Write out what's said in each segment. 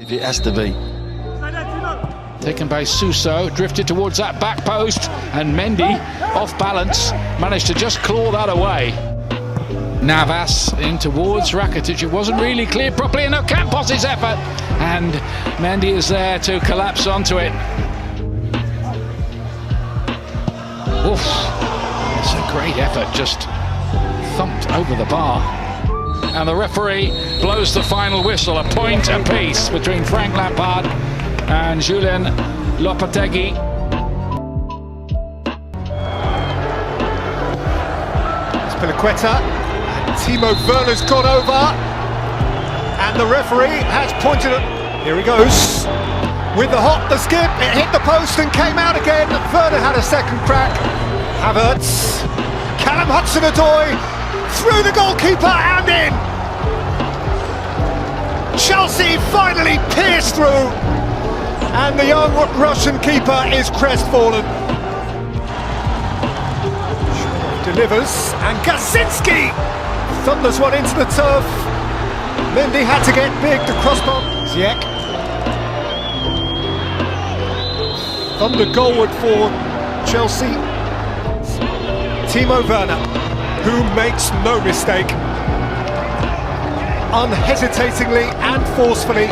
It has to be. Taken by Suso, drifted towards that back post, and Mendy, off balance, managed to just claw that away. Navas in towards Rakitic. It wasn't really clear properly enough. Campos' effort, and Mendy is there to collapse onto it. Oof, it's a great effort, just thumped over the bar. And the referee blows the final whistle, a point apiece between Frank Lampard and Julian Lopetegui. Spiliqueta, and Timo Werner's gone over, and the referee has pointed at. Here he goes with the hop, the skip. It hit the post and came out again. Werner had a second crack. Havertz, Callum Hudson-Odoi through the goalkeeper and in. Chelsea finally pierced through, and the young Russian keeper is crestfallen. Delivers, and Gasinski thunders one into the turf. Mendy had to get big to crossbar. Ziyech. Thunder goalward for Chelsea. Timo Werner, who makes no mistake. Unhesitatingly and forcefully.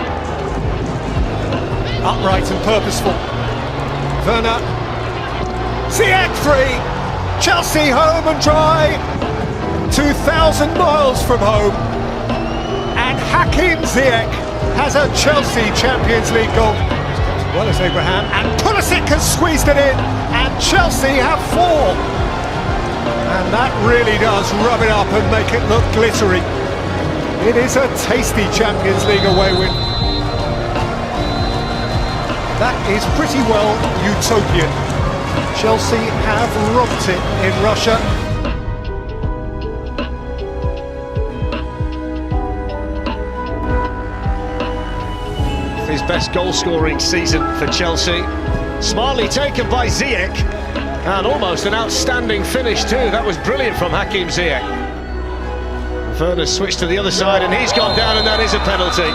Upright and purposeful. Werner. Ziyech 3. Chelsea home and dry. 2,000 miles from home. And Hakim Ziyech has a Chelsea Champions League goal. As well as Abraham. And Pulisic has squeezed it in. And Chelsea have 4. And that really does rub it up and make it look glittery. It is a tasty Champions League away win. That is pretty well utopian. Chelsea have robbed it in Russia. His best goal-scoring season for Chelsea. Smartly taken by Ziyech, and almost an outstanding finish too. That was brilliant from Hakim Ziyech. Werner switched to the other side, and he's gone down, and that is a penalty.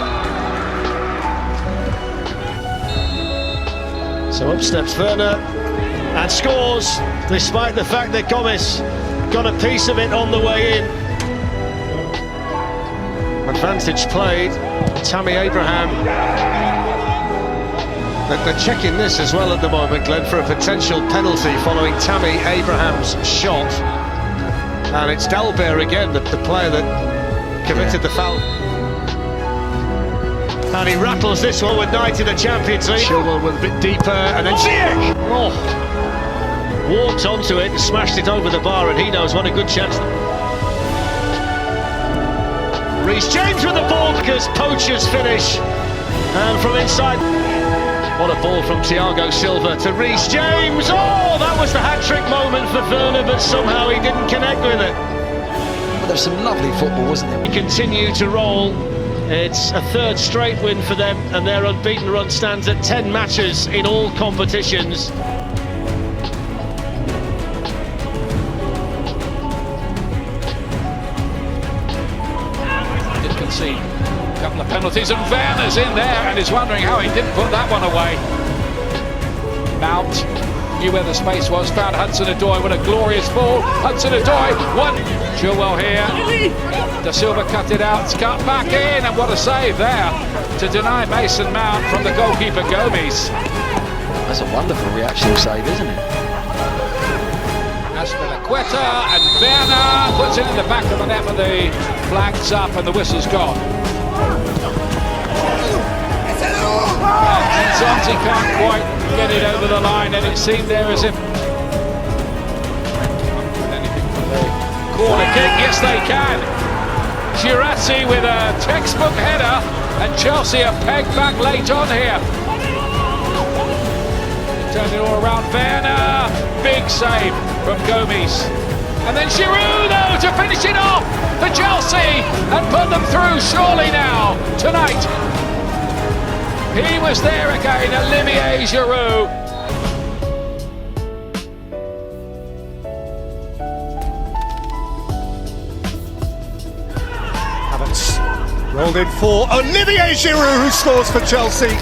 So up steps Werner and scores, despite the fact that Goles got a piece of it on the way in. Advantage played, Tammy Abraham. They're checking this as well at the moment, Glenn, for a potential penalty following Tammy Abraham's shot. And it's Dalbert again, the player that committed the foul. And he rattles this one with 9 in the Champions League. Chilwell with a bit deeper, and then Ziyech! Oh, walked onto it and smashed it over the bar, and he knows what a good chance. Reece James with the ball, because Poacher's finish. And from inside, what a ball from Thiago Silva to Reece James. Oh, that was the hat-trick moment for Werner, but somehow he didn't connect with it. But there's some lovely football, wasn't there? They continue to roll. It's a third straight win for them, and their unbeaten run stands at 10 matches in all competitions. Did concede a couple of penalties, and Werner's in there and is wondering how he didn't put that one away. Mount knew where the space was, found Hudson-Odoi with a glorious ball. Hudson-Odoi, one. Chilwell here. Da Silva cut it out, it's cut back in, and what a save there to deny Mason Mount from the goalkeeper Gomes. That's a wonderful reaction save, isn't it? Spiliqueta, and Werner puts it in the back of the net with the flags up and the whistle's gone. And Zonzi can't quite get it over the line, and it seemed there as if anything for the corner kick. Yes, they can. Girassi with a textbook header, and Chelsea are pegged back late on here. Turned it all around. Werner, big save from Gomes. And then Giroud, though, to finish it off for Chelsea and put them through surely now, tonight. He was there again, Olivier Giroud. Havertz Called in for Olivier Giroud, who scores for Chelsea.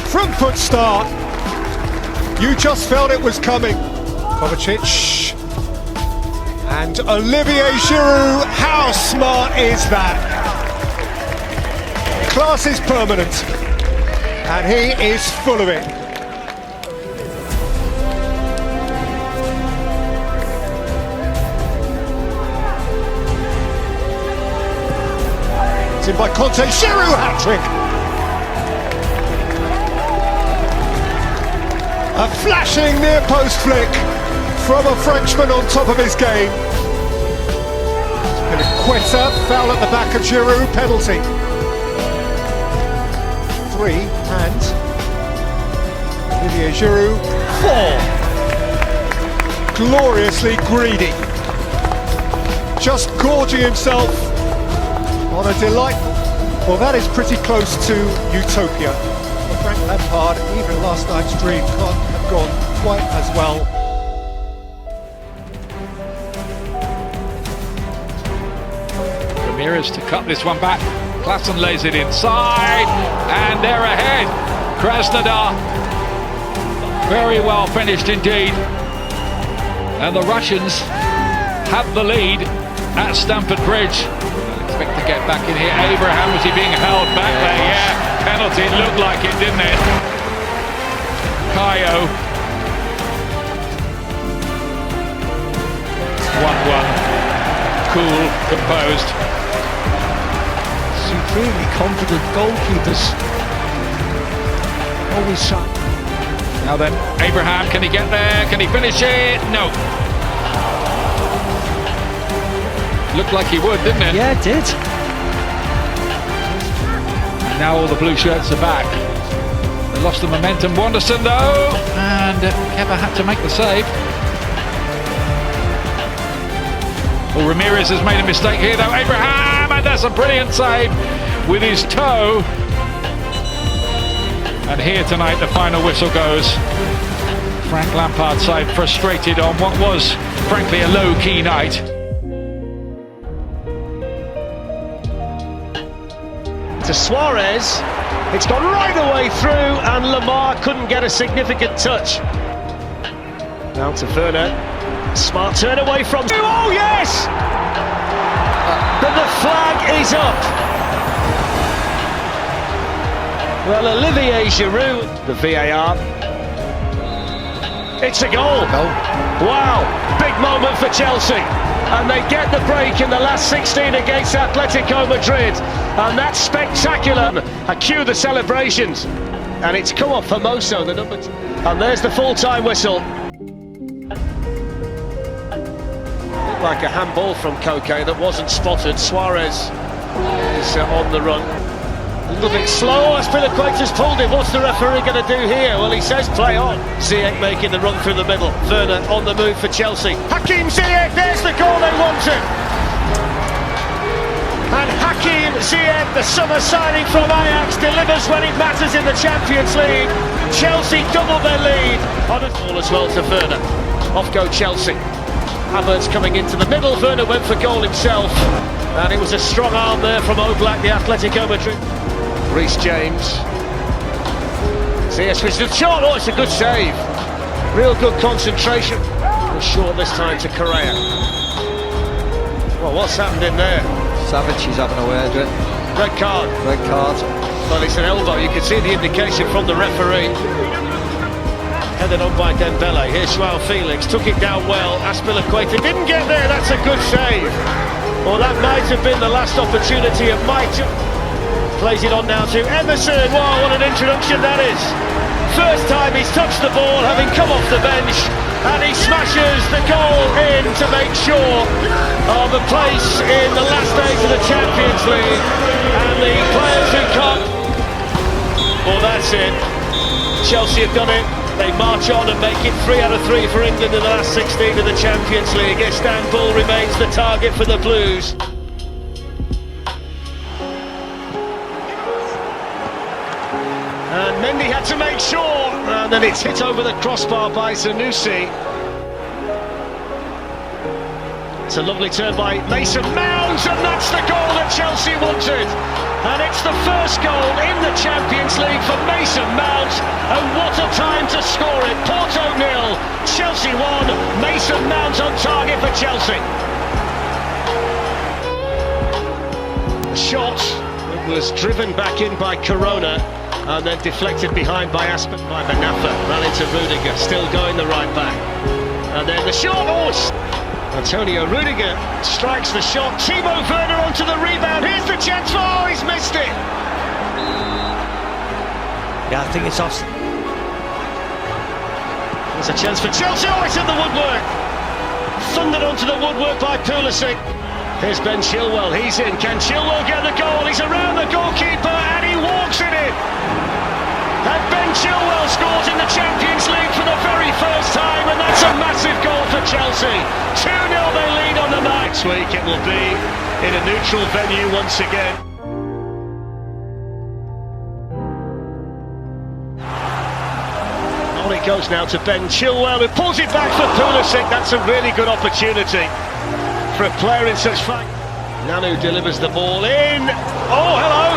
Front foot start. You just felt it was coming. Kovacic. And Olivier Giroud, how smart is that? Class is permanent. And he is full of it. It's in by Kanté, Giroud hat-trick! A flashing near-post flick from a Frenchman on top of his game. Quetta, foul at the back of Giroud, penalty. 3, and Olivier Giroud, 4. Gloriously greedy. Just gorging himself on a delightful... Well, that is pretty close to utopia. Frank Lampard, even last night's dream, can't have gone quite as well. Ramirez to cut this one back. Klassen lays it inside, and they're ahead. Krasnodar, very well finished indeed. And the Russians have the lead at Stamford Bridge. Expect to get back in here. Abraham, was he being held back there? Yeah, penalty, it looked like it, didn't it? Kayo. 1-1. Cool, composed. Supremely confident goalkeepers. Always sharp. Now then, Abraham, can he get there? Can he finish it? No. Looked like he would, didn't it? Yeah, it did. And now all the blue shirts are back. They lost the momentum. Wanderson though, and Keba had to make the save. Well, Ramirez has made a mistake here though. Abraham, and that's a brilliant save with his toe. And here tonight the final whistle goes. Frank Lampard side frustrated on what was frankly a low-key night. To Suarez, it's gone right away through, and Lamar couldn't get a significant touch. Now to Werner, smart turn away from... Oh yes! But the flag is up. Well, Olivier Giroud, the VAR. It's a goal. Wow, big moment for Chelsea. And they get the break in the last 16 against Atletico Madrid. And that's spectacular. Cue the celebrations. And it's come off Hermoso, the number 2. And there's the full-time whistle. Looked like a handball from Koke that wasn't spotted. Suarez is on the run. A little bit slow, Aspilicueta's pulled him. What's the referee going to do here? Well, he says play on. Ziyech making the run through the middle. Werner on the move for Chelsea. Hakim Ziyech, there's the goal they wanted. And Hakim Ziyech, the summer signing from Ajax, delivers when it matters in the Champions League. Chelsea double their lead. On a ball as well to Werner. Off go Chelsea. Havertz coming into the middle. Werner went for goal himself. And it was a strong arm there from Oblak, the Atletico Madrid. Reece James. Ziyech switched the shot. Oh, it's a good save. Real good concentration. And short this time to Correa. Well, what's happened in there? Savage is having a word with it. Red card. Red card. Well, it's an elbow. You can see the indication from the referee. Headed on by Dembele. Here's Joao Felix. Took it down well. Aspilicueta didn't get there. That's a good save. Well, that might have been the last opportunity of Mike. Plays it on now to Emerson. Wow, what an introduction that is. First time he's touched the ball, having come off the bench, and he smashes the goal in to make sure of a place in the last days of the Champions League. And the players who can't... Well, that's it. Chelsea have done it. They march on and make it 3 out of 3 for England in the last 16 of the Champions League. Istanbul remains the target for the Blues. And Mendy had to make sure, and then it's hit over the crossbar by Zanussi. It's a lovely turn by Mason Mount, and that's the goal that Chelsea wanted. And it's the first goal in the Champions League for Mason Mount, and what a time to score it. Porto 0, Chelsea 1, Mason Mount on target for Chelsea. The shot was driven back in by Corona, and then deflected behind by Aspen by Manafa. Ran into Rudiger, still going the right back. And then the shot, Antonio Rudiger strikes the shot. Timo Werner onto the rebound. Here's the chance. Oh, he's missed it. Yeah, I think it's off. There's a chance for Chelsea. Oh, it's in the woodwork. Thundered onto the woodwork by Pulisic. Here's Ben Chilwell. He's in. Can Chilwell get the goal? He's around the goalkeeper and he walks it in. And Ben Chilwell scores in the Champions League for the very first time, and that's a massive goal for Chelsea. 2-0 they lead on the night. Next week it will be in a neutral venue once again. On it goes now to Ben Chilwell, who pulls it back for Pulisic. That's a really good opportunity for a player in such fight. Nanu delivers the ball in. Oh, hello!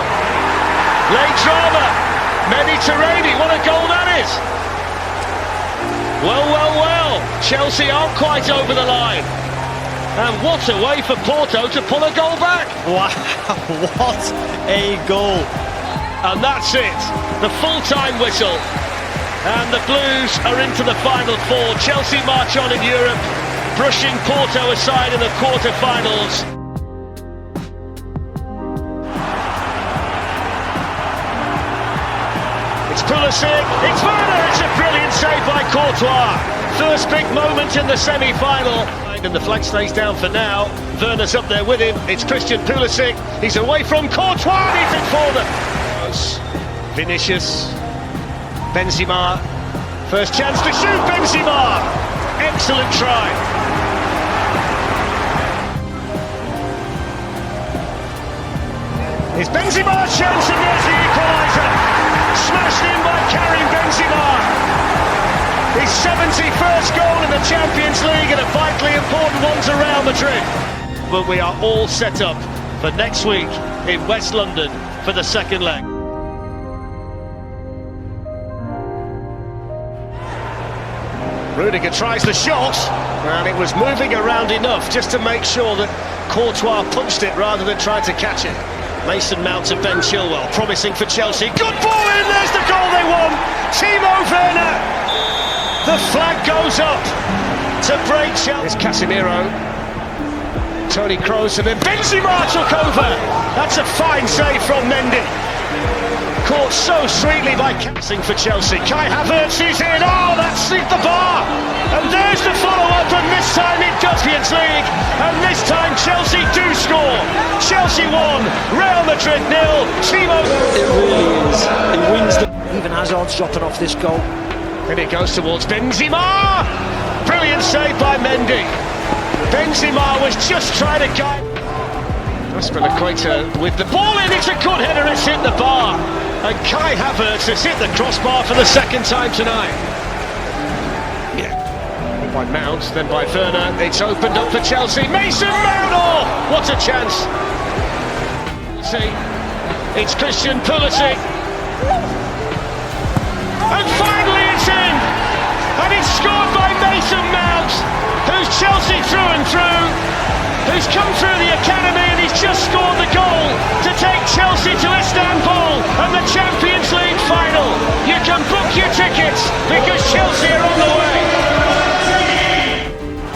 Late drama. Mediterranean, what a goal that is! Well, Chelsea aren't quite over the line. And what a way for Porto to pull a goal back! Wow, what a goal! And that's it, the full-time whistle. And the Blues are into the final four. Chelsea march on in Europe, brushing Porto aside in the quarter-finals. It's Pulisic, it's Werner, it's a brilliant save by Courtois. First big moment in the semi-final. And the flag stays down for now. Werner's up there with him, it's Christian Pulisic. He's away from Courtois, he's in for them. Vinicius, Benzema. First chance to shoot, Benzema. Excellent try. It's Benzema's chance and there's the equaliser. Smashed in by Karim Benzema. His 71st goal in the Champions League and a vitally important one to Real Madrid. But we are all set up for next week in West London for the second leg. Rudiger tries the shot, and it was moving around enough just to make sure that Courtois punched it rather than trying to catch it. Mason Mount to Ben Chilwell, promising for Chelsea. Good ball in, there's the goal they won! Timo Werner! The flag goes up to break Chelsea. It's Casemiro. Toni Kroos, and then Benzema took over! That's a fine save from Mendy. Caught so sweetly by passing for Chelsea. Kai Havertz is in, oh, that's hit the bar! And there's the follow-up, and this time it does Champions League, and this time Chelsea do score. Chelsea 1, Real Madrid 0. Timo. It really is. It wins the. Even Hazard's dropping off this goal. And it goes towards Benzema. Brilliant save by Mendy. Benzema was just trying to guide. Aspilicueta with the ball in. It's a good header. It's hit the bar. And Kai Havertz has hit the crossbar for the second time tonight. By Mount, then by Werner. It's opened up for Chelsea. Mason Mount! Oh, what a chance! See, it's Christian Pulisic. And finally it's in! And it's scored by Mason Mount, who's Chelsea through and through, who's come through the academy, and he's just scored the goal to take Chelsea to Istanbul and the Champions League final. You can book your tickets because Chelsea are on the way.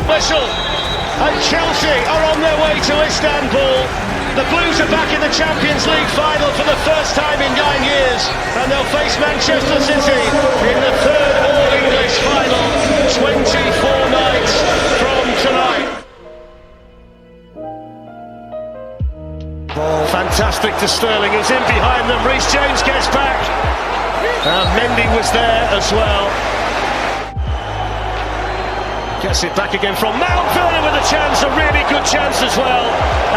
Whistle, and Chelsea are on their way to Istanbul. The Blues are back in the Champions League final for the first time in 9 years, and they'll face Manchester City in the third All-English final, 24 nights from tonight. Ball fantastic to Sterling, who's in behind them. Reece James gets back, and Mendy was there as well. Gets it back again from Mount. Werner with a chance, a really good chance as well.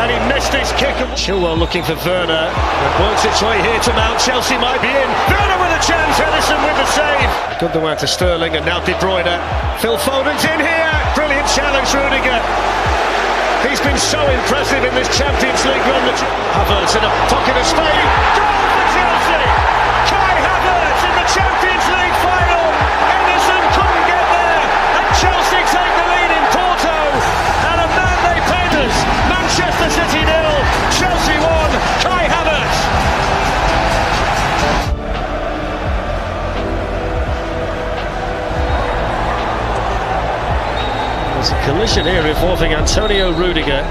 And he missed his kick. Chilwell looking for Werner. It works its way here to Mount. Chelsea might be in. Werner with a chance. Ederson with the save. Good the way to Sterling, and now De Bruyne. Phil Foden's in here. Brilliant challenge, Rudiger. He's been so impressive in this Champions League run. Havertz in a pocket of space. Goal for Chelsea! Kai Havertz in the Champions League final. Henderson couldn't get there, and Chelsea take the lead in Porto. And a man they paid us. Manchester City 0, Chelsea 1. Kai Havertz. There's a collision here involving Antonio Rudiger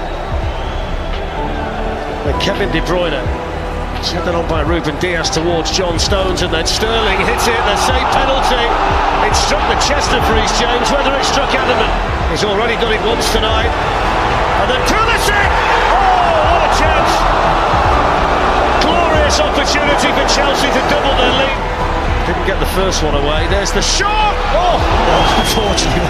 and Kevin De Bruyne. Set on by Ruben Dias towards John Stones, and then Sterling hits it. They say penalty. It struck the chest of Reece James, whether it struck Adamant. He's already got it once tonight. And then Pulisic! Oh, what a chance! Glorious opportunity for Chelsea to double their lead. Didn't get the first one away. There's the shot! Oh, Unfortunately,